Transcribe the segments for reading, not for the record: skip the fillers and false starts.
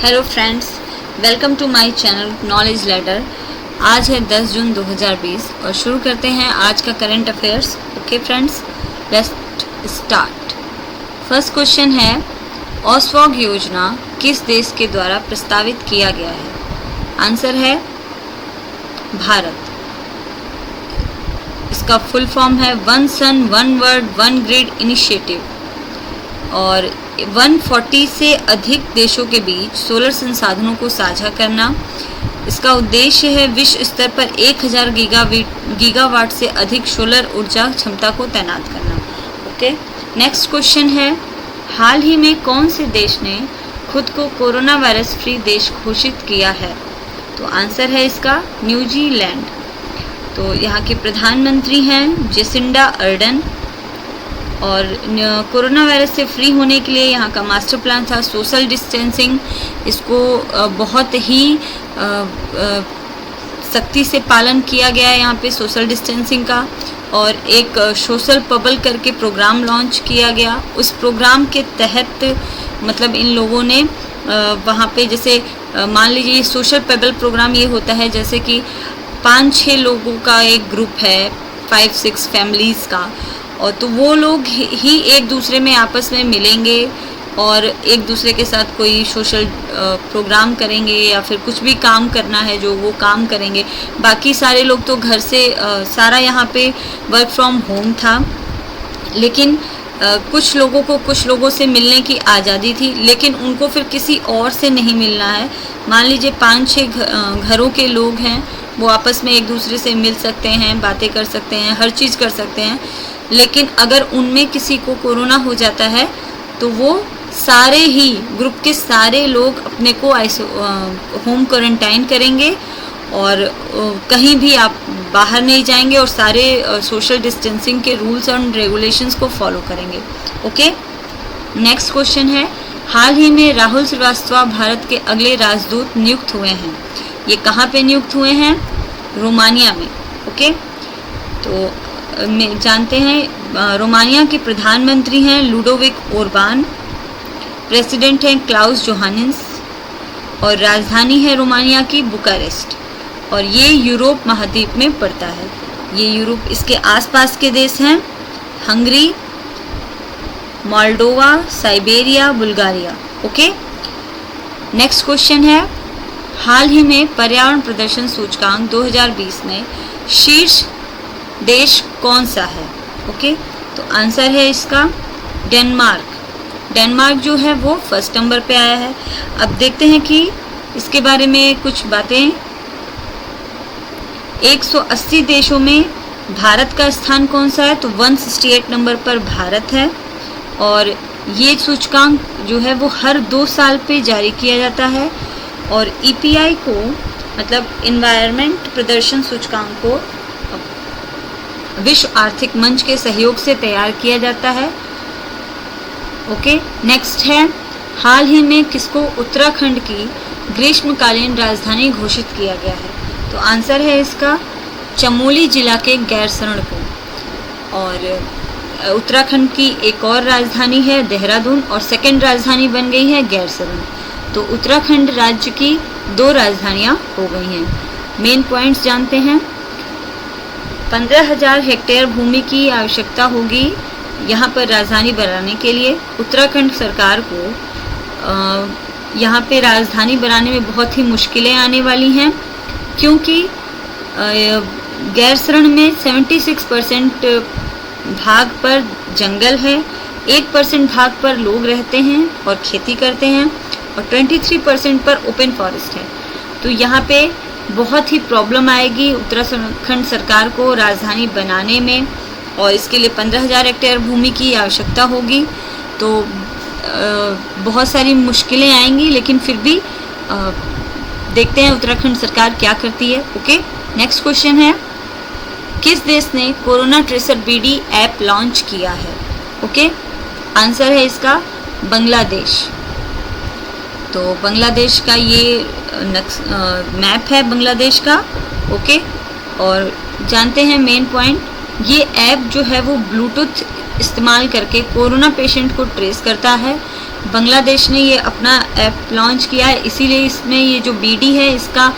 Hello friends, welcome to my channel knowledge letter. आज है 10 जून 2020 और शुरू करते हैं आज का current affairs. Okay friends, let's start. First question है, ऑसवॉग योजना किस देश के द्वारा प्रस्तावित किया गया है? आंसर है भारत। इसका फुल फॉर्म है one sun one world one grid initiative और 140 से अधिक देशों के बीच सोलर संसाधनों को साझा करना। इसका उद्देश्य है विश्व स्तर पर 1000 गीगावाट से अधिक सोलर ऊर्जा क्षमता को तैनात करना। ओके, नेक्स्ट क्वेश्चन है, हाल ही में कौन से देश ने खुद को कोरोना वायरस फ्री देश घोषित किया है? तो आंसर है इसका न्यूजीलैंड। तो यहाँ के प्रधानमंत्री हैं जेसिंडा अर्डन और कोरोना वायरस से फ्री होने के लिए यहाँ का मास्टर प्लान था सोशल डिस्टेंसिंग। इसको बहुत ही सख्ती से पालन किया गया है यहाँ पे सोशल डिस्टेंसिंग का, और एक सोशल पबल करके प्रोग्राम लॉन्च किया गया। उस प्रोग्राम के तहत मतलब इन लोगों ने वहाँ पे जैसे मान लीजिए सोशल पबल प्रोग्राम ये होता है जैसे कि 5-6 लोगों का एक ग्रुप है, 5-6 फैमिलीज़ का, और तो वो लोग ही एक दूसरे में आपस में मिलेंगे और एक दूसरे के साथ कोई सोशल प्रोग्राम करेंगे या फिर कुछ भी काम करना है जो वो काम करेंगे। बाकी सारे लोग तो घर से सारा यहाँ पे वर्क फ्रॉम होम था, लेकिन कुछ लोगों को कुछ लोगों से मिलने की आज़ादी थी, लेकिन उनको फिर किसी और से नहीं मिलना है। मान लीजिए 5-6 घरों के लोग हैं, वो आपस में एक दूसरे से मिल सकते हैं, बातें कर सकते हैं, हर चीज़ कर सकते हैं, लेकिन अगर उनमें किसी को कोरोना हो जाता है तो वो सारे ही ग्रुप के सारे लोग अपने को होम क्वारंटाइन करेंगे और कहीं भी आप बाहर नहीं जाएंगे और सारे सोशल डिस्टेंसिंग के रूल्स एंड रेगुलेशंस को फॉलो करेंगे। ओके, नेक्स्ट क्वेश्चन है, हाल ही में राहुल श्रीवास्तव भारत के अगले राजदूत नियुक्त हुए हैं। ये कहाँ पे नियुक्त हुए हैं? रोमानिया में। ओके, तो जानते हैं रोमानिया के प्रधानमंत्री हैं लुडोविक ओरबान, प्रेसिडेंट हैं क्लाउस जोहानिस और राजधानी है रोमानिया की बुकारेस्ट, और ये यूरोप महाद्वीप में पड़ता है। ये यूरोप, इसके आसपास के देश हैं Hungary, Moldova, Siberia, Bulgaria. Okay, next question है, हाल ही में पर्यावरण प्रदर्शन सूचकांक 2020 में शीर्ष देश कौन सा है? ओके, तो आंसर है इसका डेनमार्क। डेनमार्क जो है वो फर्स्ट नंबर पे आया है। अब देखते हैं कि इसके बारे में कुछ बातें। 180 देशों में भारत का स्थान कौन सा है? तो 168 नंबर पर भारत है, और ये सूचकांक जो है वो हर 2 साल पे जारी किया जाता है, और EPI को मतलब इन्वायरमेंट प्रदर्शन सूचकांक को विश्व आर्थिक मंच के सहयोग से तैयार किया जाता है। ओके, नेक्स्ट है, हाल ही में किसको उत्तराखंड की ग्रीष्मकालीन राजधानी घोषित किया गया है? तो आंसर है इसका चमोली जिला के गैरसरण को, और उत्तराखंड की एक और राजधानी है देहरादून और सेकंड राजधानी बन गई है गैरसरण। तो उत्तराखंड राज्य की 2 राजधानियां हो गई हैं। मेन पॉइंट्स जानते हैं। 15,000 हेक्टेयर भूमि की आवश्यकता होगी यहाँ पर राजधानी बनाने के लिए। उत्तराखंड सरकार को यहाँ पे राजधानी बनाने में बहुत ही मुश्किलें आने वाली हैं, क्योंकि गैरसरण में 76% भाग पर जंगल है, 1% भाग पर लोग रहते हैं और खेती करते हैं, और 23% पर ओपन फॉरेस्ट है। तो यहाँ पे बहुत ही प्रॉब्लम आएगी उत्तराखंड सरकार को राजधानी बनाने में, और इसके लिए 15,000 हेक्टेयर भूमि की आवश्यकता होगी। तो बहुत सारी मुश्किलें आएंगी, लेकिन फिर भी देखते हैं उत्तराखंड सरकार क्या करती है। ओके, नेक्स्ट क्वेश्चन है, किस देश ने corona tracer BD app launch किया है? ओके, आंसर है इसका बांग्लादेश। तो बांग्लादेश का ये मैप है बांग्लादेश का। ओके, और जानते हैं मेन पॉइंट, ये ऐप जो है वो ब्लूटूथ इस्तेमाल करके कोरोना पेशेंट को ट्रेस करता है। बांग्लादेश ने ये अपना ऐप लॉन्च किया है, इसीलिए इसमें ये जो BD है इसका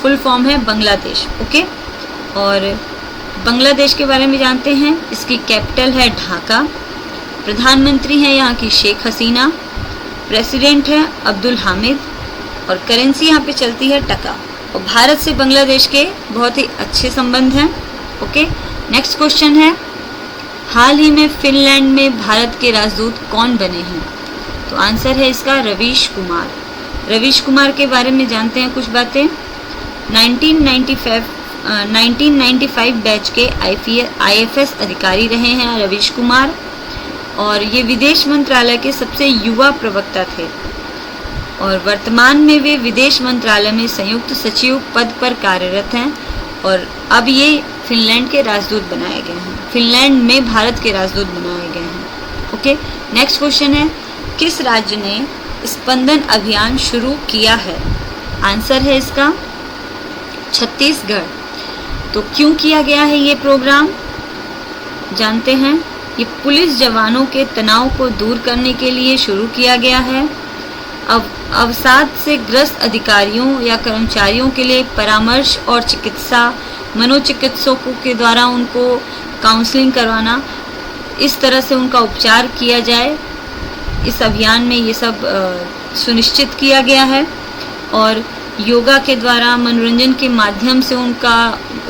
फुल फॉर्म है बांग्लादेश। ओके, और बांग्लादेश के बारे में जानते हैं। इसकी कैपिटल है ढाका, प्रधानमंत्री हैं यहाँ की शेख हसीना, प्रेसिडेंट है अब्दुल हामिद, और करेंसी यहाँ पे चलती है टका। और भारत से बांग्लादेश के बहुत ही अच्छे संबंध हैं। ओके, नेक्स्ट क्वेश्चन है, हाल ही में फिनलैंड में भारत के राजदूत कौन बने हैं? तो आंसर है इसका रवीश कुमार। रवीश कुमार के बारे में जानते हैं कुछ बातें। 1995 बैच के IFS अधिकारी रहे हैं रवीश कुमार, और ये विदेश मंत्रालय के सबसे युवा प्रवक्ता थे, और वर्तमान में वे विदेश मंत्रालय में संयुक्त सचिव पद पर कार्यरत हैं, और अब ये फिनलैंड के राजदूत बनाए गए हैं, फिनलैंड में भारत के राजदूत बनाए गए हैं। ओके, नेक्स्ट क्वेश्चन है, किस राज्य ने स्पंदन अभियान शुरू किया है? आंसर है इसका छत्तीसगढ़। तो क्यों किया गया है ये प्रोग्राम, जानते हैं। ये पुलिस जवानों के तनाव को दूर करने के लिए शुरू किया गया है। अब अवसाद से ग्रस्त अधिकारियों या कर्मचारियों के लिए परामर्श और चिकित्सा, मनोचिकित्सकों के द्वारा उनको काउंसलिंग करवाना, इस तरह से उनका उपचार किया जाए, इस अभियान में ये सब सुनिश्चित किया गया है। और योगा के द्वारा, मनोरंजन के माध्यम से उनका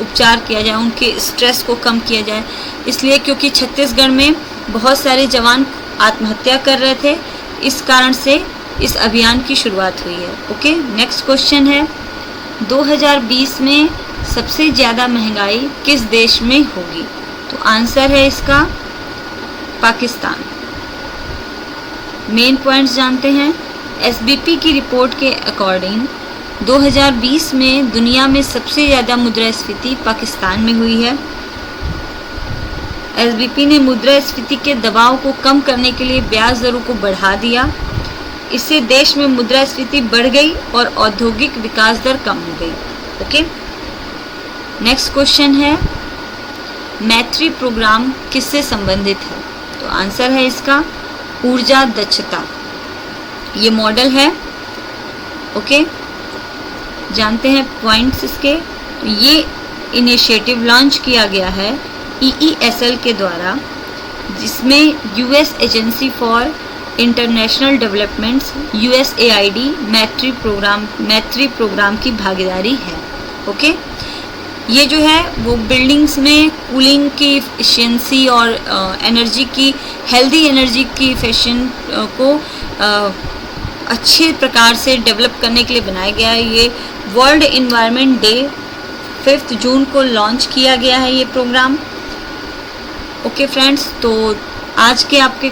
उपचार किया जाए, उनके स्ट्रेस को कम किया जाए, इसलिए क्योंकि छत्तीसगढ़ में बहुत सारे जवान आत्महत्या कर रहे थे, इस कारण से इस अभियान की शुरुआत हुई है। ओके, नेक्स्ट क्वेश्चन है, 2020 में सबसे ज़्यादा महंगाई किस देश में होगी? तो आंसर है इसका पाकिस्तान। मेन पॉइंट्स जानते हैं। SBP की रिपोर्ट के अकॉर्डिंग 2020 में दुनिया में सबसे ज़्यादा मुद्रास्फीति पाकिस्तान में हुई है। SBP ने मुद्रास्फीति के दबाव को कम करने के लिए ब्याज दरों को बढ़ा दिया। इससे देश में मुद्रास्फीति बढ़ गई और औद्योगिक विकास दर कम हो गई। ओके, नेक्स्ट क्वेश्चन है, मैत्री प्रोग्राम किससे संबंधित है? तो आंसर है इसका ऊर्जा दक्षता। ये मॉडल है। ओके, जानते हैं पॉइंट्स इसके। तो ये इनिशिएटिव लॉन्च किया गया है EESL के द्वारा, जिसमें US agency for international developments USAID मैत्री प्रोग्राम की भागीदारी है। ओके, ये जो है वो बिल्डिंग्स में कूलिंग की एफिशिएंसी और एनर्जी की, हेल्दी एनर्जी की एफिशिएंट को अच्छे प्रकार से डेवलप करने के लिए बनाया गया है। ये वर्ल्ड इन्वायरमेंट डे 5 जून को लॉन्च किया गया है ये प्रोग्राम। ओके फ्रेंड्स, तो आज के आपके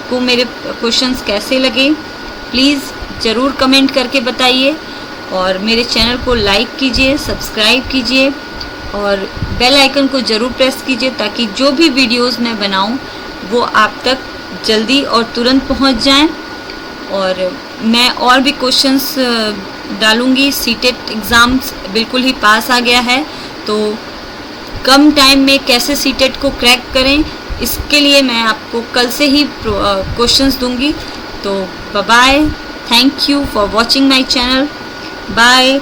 को मेरे क्वेश्चंस कैसे लगे प्लीज़ ज़रूर कमेंट करके बताइए, और मेरे चैनल को लाइक कीजिए, सब्सक्राइब कीजिए, और बेल आइकन को ज़रूर प्रेस कीजिए, ताकि जो भी वीडियोस मैं बनाऊं वो आप तक जल्दी और तुरंत पहुंच जाएं। और मैं और भी क्वेश्चंस डालूंगी। सीटेट एग्ज़ाम्स बिल्कुल ही पास आ गया है, तो कम टाइम में कैसे सीटेट को क्रैक करें, इसके लिए मैं आपको कल से ही क्वेश्चंस दूंगी। तो bye, thank you for watching my channel, bye.